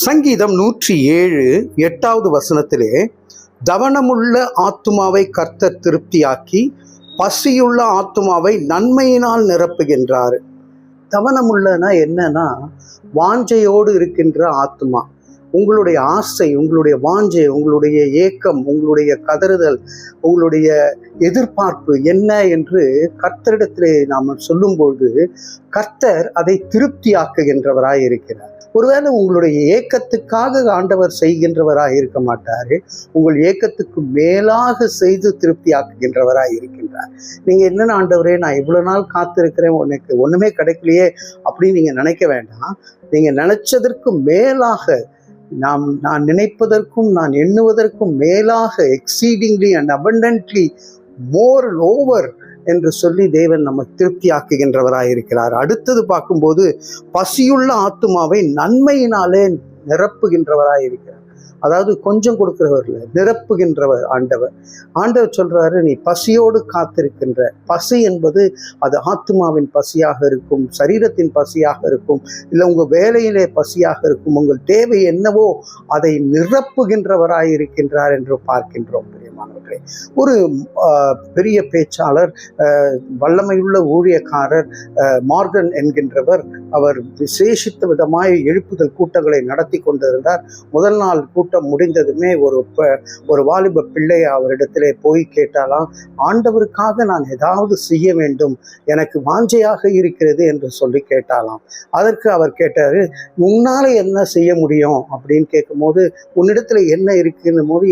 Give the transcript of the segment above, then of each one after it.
சங்கீதம் 107 8வது வசனத்திலே, தவனமுள்ள ஆத்துமாவை கர்த்தர் திருப்தியாக்கி பசியுள்ள ஆத்துமாவை நன்மையினால் நிரப்புகின்றார். தவனமுள்ளனா என்னன்னா, வாஞ்சையோடு இருக்கின்ற ஆத்துமா. உங்களுடைய ஆசை, உங்களுடைய வாஞ்சை, உங்களுடைய ஏக்கம், உங்களுடைய கதறுதல், உங்களுடைய எதிர்பார்ப்பு என்ன என்று கர்த்தரிடத்திலே நாம் சொல்லும்போது கர்த்தர் அதை திருப்தியாக்குகின்றவராய் இருக்கிறார். ஒருவேளை உங்களுடைய ஏக்கத்துக்காக ஆண்டவர் செய்கின்றவராய் இருக்க மாட்டாரு, உங்கள் ஏக்கத்துக்கு மேலாக செய்து திருப்தியாக்குகின்றவராய் இருக்கின்றார். நீங்க என்னென்ன ஆண்டவரே, நான் இவ்வளவு நாள் காத்திருக்கிறேன், உனக்கு ஒண்ணுமே கிடைக்கலையே அப்படின்னு நீங்க நினைக்க வேண்டாம். நீங்க நினைச்சதற்கு மேலாக, நான் நினைப்பதற்கும் நான் எண்ணுவதற்கும் மேலாக, exceedingly and abundantly, more and over என்று சொல்லி தேவன் நம்ம திருப்தியாக்குகின்றவராய் இருக்கிறார். அடுத்தது பார்க்கும்போது, பசியுள்ள ஆத்துமாவை நன்மையினாலே நிரப்புகின்றவராய் இருக்கிறார். அதாவது கொஞ்சம் கொடுக்கிறவர் இல்லை, நிரப்புகின்றவர் ஆண்டவர் சொல்றாரு, நீ பசியோடு காத்திருக்கின்ற. பசி என்பது அது ஆத்மாவின் பசியாக இருக்கும், சரீரத்தின் பசியாக இருக்கும், இல்லை உங்க வேலையிலே பசியாக இருக்கும். உங்கள் தேவை என்னவோ அதை நிரப்புகின்றவராய் இருக்கின்றார் என்று பார்க்கின்றோம். பிரியமானவர்களே, ஒரு பெரிய பேச்சாளர், வல்லமையுள்ள ஊழியக்காரர் மார்கன் என்கின்றவர், அவர் விசேஷித்த விதமாய் எழுப்புதல் கூட்டங்களை நடத்தி கொண்டிருந்தார். முதல் நாள் கூட்டம் முடிந்ததுமே ஒரு வாலிப பிள்ளை அவரிடத்திலே போய் கேட்டாலாம், ஆண்டவருக்காக நான் ஏதாவது செய்ய வேண்டும், எனக்கு வாஞ்சையாக இருக்கிறது என்று சொல்லி கேட்டாலாம். அதற்கு அவர் கேட்டாரு, உன்னால என்ன செய்ய முடியும் அப்படின்னு கேட்கும்போது, உன்னிடத்துல என்ன இருக்குன்னும் போது,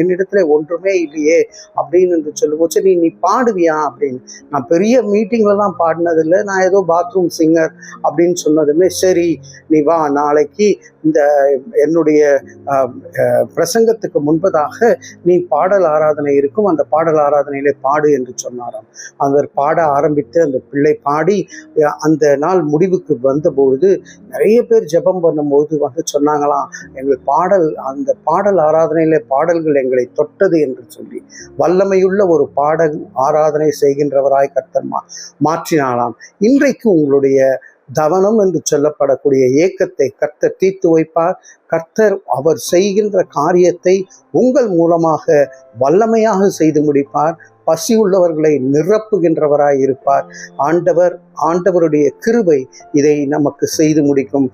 என்னிடத்துல ஒன்றுமே இல்லையே அப்படின்னு சொல்லும்போது, நீ பாடுவியா அப்படின்னு. நான் பெரிய மீட்டிங்லாம் பாடினதில்லை, நான் ஏதோ பாத்ரூம் சிங்கர் அப்படின்னு சொன்னதுமே, சரி நீ வா, நாளைக்கு இந்த என்னுடைய பிரசங்கத்துக்கு முன்பதாக நீ பாடல் ஆராதனை இருக்கும், அந்த பாடல் ஆராதனையிலே பாடு என்று சொன்னாராம். அவர் பாட ஆரம்பித்து அந்த பிள்ளை பாடி அந்த நாள் முடிவுக்கு வந்தபொழுது நிறைய பேர் ஜெபம் பண்ணும்போது வந்து சொன்னாங்களாம், அந்த பாடல் ஆராதனையிலே பாடல்கள் எங்களை தொட்டது என்று சொல்லி வல்லமையுள்ள ஒரு பாடல் ஆராதனை செய்கின்றவராய் கர்த்தர் மாற்றினாலாம். இன்றைக்கு உங்களுடைய தவனம் என்று சொல்லப்படக்கூடிய ஏக்கத்தை கர்த்தர் தீர்த்து வைப்பார். கர்த்தர் அவர் செய்கின்ற காரியத்தை உங்கள் மூலமாக வல்லமையாக செய்து முடிப்பார். பசி உள்ளவர்களை நிரப்புகின்றவராய் இருப்பார். ஆண்டவருடைய கிருபை இதை நமக்கு செய்து முடிக்கும்.